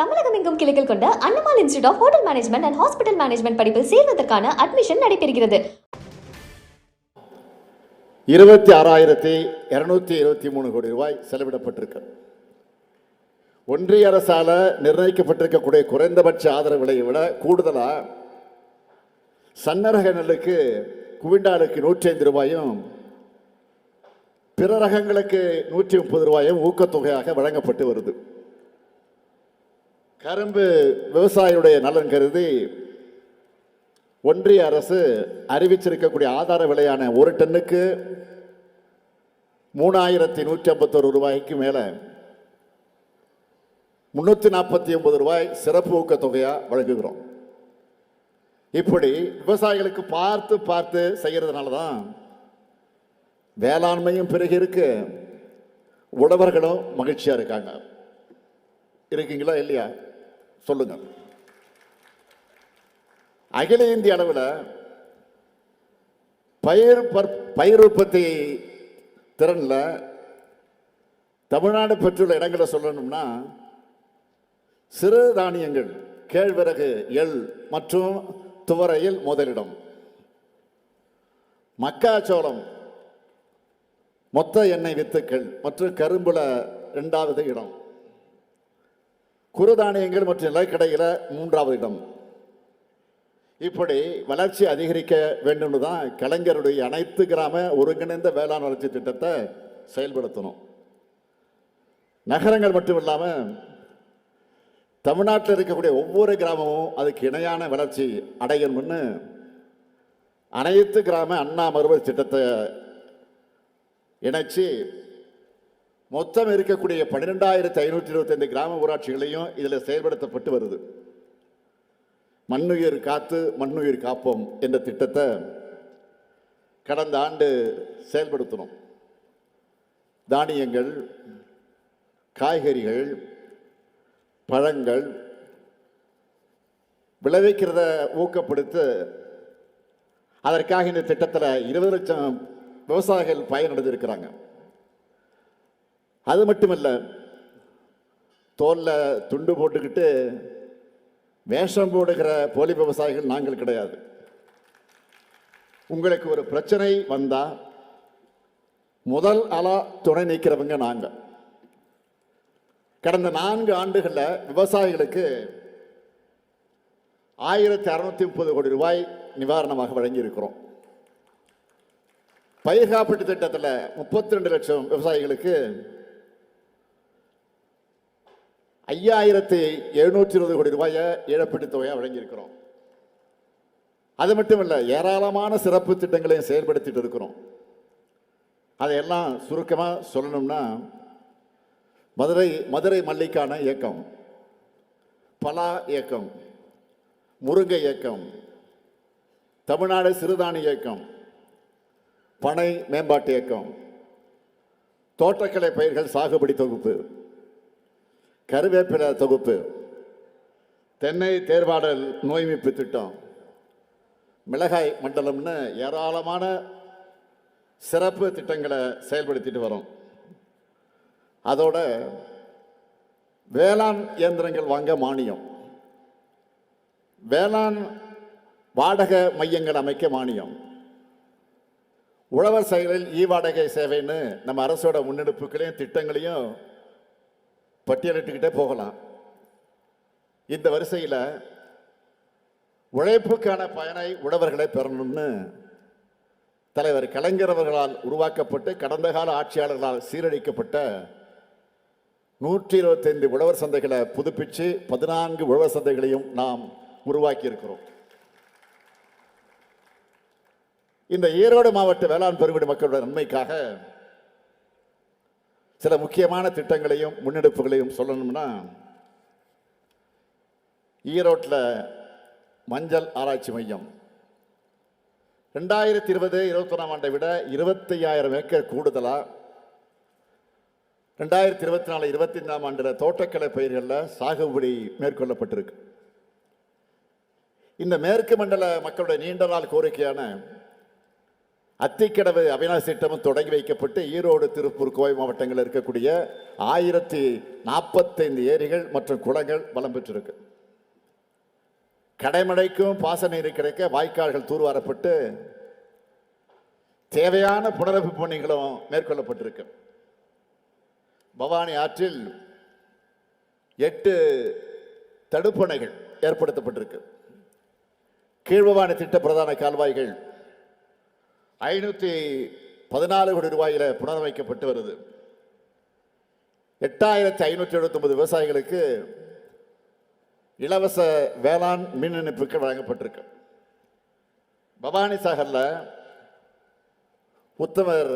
தமிழகம் எங்கும் கிளைகள் கொண்ட Annamalai institute of hotel management and hospital management படிப்பில் சேர்வதற்கான அட்மிஷன் நடைபெறுகிறது. 26,223 கோடி ரூபாய் செலவிடப்பட்டிருக்கு. ஒன்றிய அரசால நிர்ணயிக்கப்பட்டிருக்கக்கூடிய குறைந்தபட்ச ஆதரவு விலையை விட கூடுதலா சன்னரக நெல்லுக்கு குவிண்டாலுக்கு 105 ரூபாயும் பிற ரகங்களுக்கு 130 ரூபாயும் ஊக்கத்தொகையாக வழங்கப்பட்டு வருது. கரும்பு விவசாயியுடைய நலன் கருதி ஒன்றிய அரசு அறிவிச்சிருக்கக்கூடிய ஆதார விலையான ஒரு டன்னுக்கு 3,151 ரூபாய்க்கு மேலே 349 ரூபாய் சிறப்பு ஊக்கத்தொகையாக வழங்குகிறோம். இப்படி விவசாயிகளுக்கு பார்த்து பார்த்து செய்கிறதுனால தான் வேளாண்மையும் பெருகி இருக்கு, உழவர்களும் மகிழ்ச்சியாக இருக்காங்க. இருக்கீங்களா இல்லையா சொல்லுங்க. அகில இந்திய அளவில் பயிர் உற்பத்தி திறனில் தமிழ்நாடு பெற்றுள்ள இடங்களை சொல்லணும்னா சிறு தானியங்கள், கேழ்வரகு, எள் மற்றும் துவரையில் முதலிடம், மக்காச்சோளம், மொத்த எண்ணெய் வித்துக்கள் மற்றும் கரும்புல 2வது இடம், குறுதானியங்கள் மற்றும் நிலக்கடையில் 3வது இடம். இப்படி வளர்ச்சி அதிகரிக்க வேண்டும் தான் கலைஞருடைய அனைத்து கிராம ஒருங்கிணைந்த வேளாண் வளர்ச்சி திட்டத்தை செயல்படுத்தணும். நகரங்கள் மட்டும் இல்லாமல் தமிழ்நாட்டில் இருக்கக்கூடிய ஒவ்வொரு கிராமமும் அதுக்கு இணையான வளர்ச்சி அடையணும்னு அனைத்து கிராம அண்ணா மறுவழி திட்டத்தை இணைச்சி மொத்தம் இருக்கக்கூடிய 12,525 கிராம ஊராட்சிகளையும் இதில் செயல்படுத்தப்பட்டு வருது. மண்ணுயிர் காத்து மண்ணுயிர் காப்போம் என்ற திட்டத்தை கடந்த ஆண்டு செயல்படுத்தணும். தானியங்கள், காய்கறிகள், பழங்கள் விளைவிக்கிறத ஊக்கப்படுத்த அதற்காக இந்த திட்டத்தில் 20 லட்சம் விவசாயிகள் பயனடைந்திருக்கிறாங்க. அது மட்டுமல்ல, தோல்ல துண்டு போட்டுக்கிட்டு வேஷம் போடுகிற போலி விவசாயிகள் நாங்கள் கிடையாது. உங்களுக்கு ஒரு பிரச்சனை வந்தா முதல் ஆளா துணை நிற்கிறவங்க நாங்கள். கடந்த 4 ஆண்டுகளில் விவசாயிகளுக்கு 1,630 கோடி ரூபாய் நிவாரணமாக வழங்கி இருக்கிறோம். பயிர் காப்பீட்டு திட்டத்தில் 32 லட்சம் விவசாயிகளுக்கு 5,720 கோடி ரூபாயை இழப்பீட்டு தொகையாக வழங்கியிருக்கிறோம். அது மட்டும் இல்லை, ஏராளமான சிறப்பு திட்டங்களையும் செயல்படுத்திட்டு இருக்கிறோம். அதையெல்லாம் சுருக்கமாக சொல்லணும்னா மதுரை மல்லிக்கான இயக்கம், பலா இயக்கம், முருங்கை இயக்கம், தமிழ்நாடு சிறுதானிய இயக்கம், பனை மேம்பாட்டு இயக்கம், தோட்டக்கலை பயிர்கள் சாகுபடி தொகுப்பு, கருவேப்பிலை தொகுப்பு, தென்னை தேர்வாடல் நோய் மீட்பு திட்டம், மிளகாய் மண்டலம்னு ஏராளமான சிறப்பு திட்டங்களை செயல்படுத்திட்டு வரோம். அதோட வேளாண் இயந்திரங்கள் வாங்க மானியம், வேளாண் வாடகை மையங்கள் அமைக்க மானியம், உழவர் செயலில் வாடகை சேவைன்னு நம்ம அரசோட முன்னெடுப்புகளையும் திட்டங்களையும் பட்டியலிட்டுக்கிட்டே போகலாம். இந்த வரிசையில் உழைப்புக்கான பயனை உழவர்களை பெறணும்னு தலைவர் கலைஞர் அவர்களால் உருவாக்கப்பட்டு கடந்த கால ஆட்சியாளர்களால் சீரழிக்கப்பட்ட 125 உழவர் சந்தைகளை புதுப்பிச்சு 14 உழவர் சந்தைகளையும் நாம் உருவாக்கி இருக்கிறோம். இந்த ஈரோடு மாவட்ட வேளாண் பெருங்குடி மக்களுடைய நன்மைக்காக சில முக்கியமான திட்டங்களையும் முன்னெடுப்புகளையும் சொல்லணும்னா, ஈரோட்டில் மஞ்சள் ஆராய்ச்சி மையம் 2020-21 ஆண்டை விட 25,000 ஏக்கர் கூடுதலாக 2024-25 ஆண்டில் தோட்டக்கலை பயிர்களில் சாகுபடி மேற்கொள்ளப்பட்டிருக்கு. இந்த மேற்கு மண்டல மக்களுடைய நீண்ட நாள் கோரிக்கையான அத்திக்கடவு அவிநாசி திட்டமும் தொடங்கி வைக்கப்பட்டு ஈரோடு, திருப்பூர், கோவை மாவட்டங்களில் இருக்கக்கூடிய 1045 ஏரிகள் மற்றும் குளங்கள் வளம் பெற்றிருக்கு. கடைமழைக்கும் பாசன நீர் கிடைக்க வாய்க்கால்கள் தூர்வாரப்பட்டு தேவையான புனரமைப்பு பணிகளும் மேற்கொள்ளப்பட்டிருக்கு. பவானி ஆற்றில் 8 தடுப்பணைகள் ஏற்படுத்தப்பட்டிருக்கு. கீழ்பவானி திட்ட பிரதான கால்வாய்கள் 514 கோடி ரூபாயில புனரமைக்கப்பட்டு வருது. 8579 விவசாயிகளுக்கு இலவச வேளாண் மின் இணைப்புகள் வழங்கப்பட்டிருக்கு. பவானி சாகர்ல உத்தமர்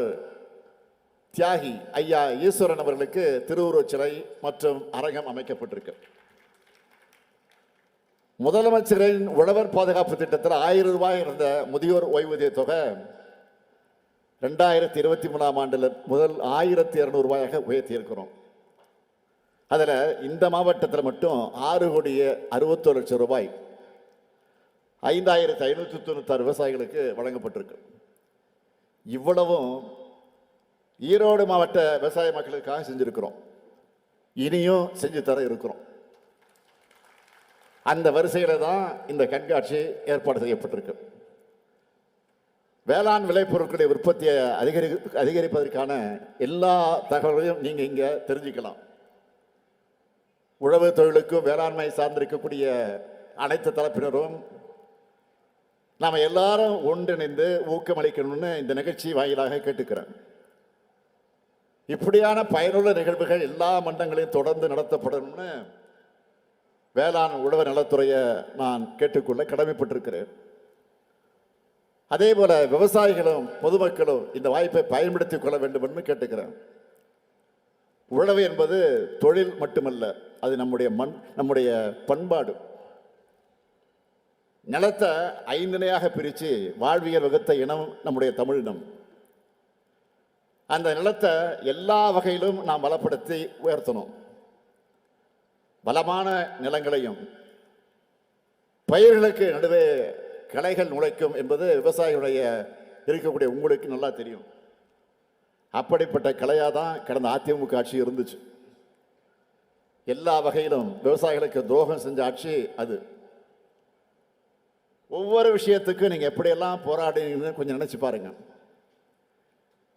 தியாகி ஐயா ஈஸ்வரன் அவர்களுக்கு திருவுருவச் சிலை மற்றும் அரங்கம் அமைக்கப்பட்டிருக்கு. முதலமைச்சரின் உழவர் பாதுகாப்பு திட்டத்தில் 1000 ரூபாய் இருந்த முதியோர் ஓய்வூதிய தொகை 2023ஆம் ஆண்டில் முதல் 1200 ரூபாயாக உயர்த்தி இருக்கிறோம். அதில் இந்த மாவட்டத்தில் மட்டும் 6,61 லட்சம் ரூபாய் 5596 விவசாயிகளுக்கு வழங்கப்பட்டிருக்கு. இவ்வளவும் ஈரோடு மாவட்ட விவசாய மக்களுக்காக செஞ்சிருக்கிறோம். இனியும் செஞ்சு தர இருக்கிறோம். அந்த வரிசையில தான் இந்த கண்காட்சி ஏற்பாடு செய்யப்பட்டிருக்கு. வேளாண் விளைபொருட்களுடைய உற்பத்தியை அதிகரிப்பதற்கான எல்லா தகவல்களையும் நீங்க இங்க தெரிஞ்சுக்கலாம். உழவு தொழிலுக்கும் வேளாண்மை சார்ந்திருக்கக்கூடிய அனைத்து தரப்பினரும் நாம எல்லாரும் ஒன்றிணைந்து ஊக்கமளிக்கணும்னு இந்த நிகழ்ச்சி வாயிலாக கேட்டுக்கிறேன். இப்படியான பயனுள்ள நிகழ்வுகள் எல்லா மண்டலங்களையும் தொடர்ந்து நடத்தப்படணும்னு வேளாண் உழவர் நலத்துறையை நான் கேட்டுக்கொள்ள கடமைப்பட்டிருக்கிறேன். அதே போல விவசாயிகளும் பொதுமக்களும் இந்த வாய்ப்பை பயன்படுத்திக் கொள்ள வேண்டும் என்று கேட்டுக்கிறேன். உழவு என்பது தொழில் மட்டுமல்ல, அது நம்முடைய பண்பாடு. நிலத்தை 5 நிலையாக பிரித்து வாழ்வியல் வகுத்த இனம் நம்முடைய தமிழினம். அந்த நிலத்தை எல்லா வகையிலும் நாம் வளப்படுத்தி உயர்த்தணும். வளமான நிலங்களையும் பயிர்களுக்கு நடுவே களைகள் நுழைக்கும் என்பது விவசாயிகளுடைய இருக்கக்கூடிய உங்களுக்கு நல்லா தெரியும். அப்படிப்பட்ட கலையாக தான் கடந்த அதிமுக ஆட்சி இருந்துச்சு. எல்லா வகையிலும் விவசாயிகளுக்கு துரோகம் செஞ்ச ஆட்சி அது. ஒவ்வொரு விஷயத்துக்கும் நீங்கள் எப்படியெல்லாம் போராடுங்கன்னு கொஞ்சம் நினைச்சு பாருங்க.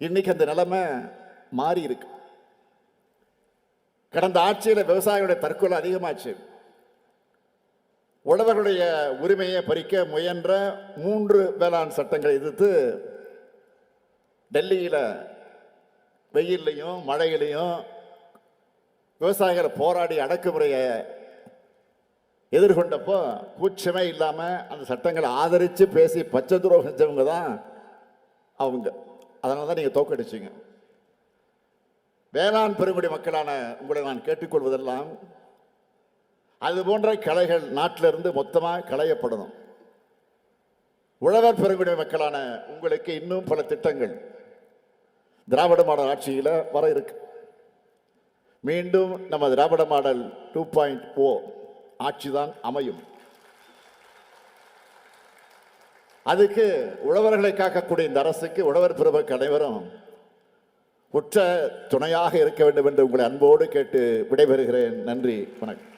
இன்னைக்கு அந்த நிலைமை மாறி இருக்கு. கடந்த ஆட்சியில் விவசாயிகளுடைய தற்கொலை அதிகமாச்சு. உழவர்களுடைய உரிமையை பறிக்க முயன்ற 3 வேளாண் சட்டங்களை எதிர்த்து டெல்லியில் வெயிலையும் மழையிலையும் விவசாயிகள் போராடி அடக்குமுறையை எதிர்கொண்டப்போ கூச்சமே இல்லாமல் அந்த சட்டங்களை ஆதரித்து பேசி பச்சை துரோகம் செஞ்சவங்க தான் அவங்க. அதனால தான் நீங்கள் தோக்கடிச்சிங்க. வேளாண் பெருங்குடி மக்களான உங்களை நான் கேட்டுக்கொள்வதெல்லாம் அது போன்ற கலைகள் நாட்டிலிருந்து மொத்தமாக களையப்படணும். உழவர் பெருங்குடி மக்களான உங்களுக்கு இன்னும் பல திட்டங்கள் திராவிட மாடல் ஆட்சியில் வர இருக்கு. மீண்டும் நம்ம திராவிட மாடல் 2.0 ஆட்சிதான் அமையும். அதுக்கு உழவர்களை காக்கக்கூடிய இந்த அரசுக்கு உழவர் பெருமக்கள் அனைவரும் உற்ற துணையாக இருக்க வேண்டும் என்று உங்களை அன்போடு கேட்டு விடைபெறுகிறேன். நன்றி, வணக்கம்.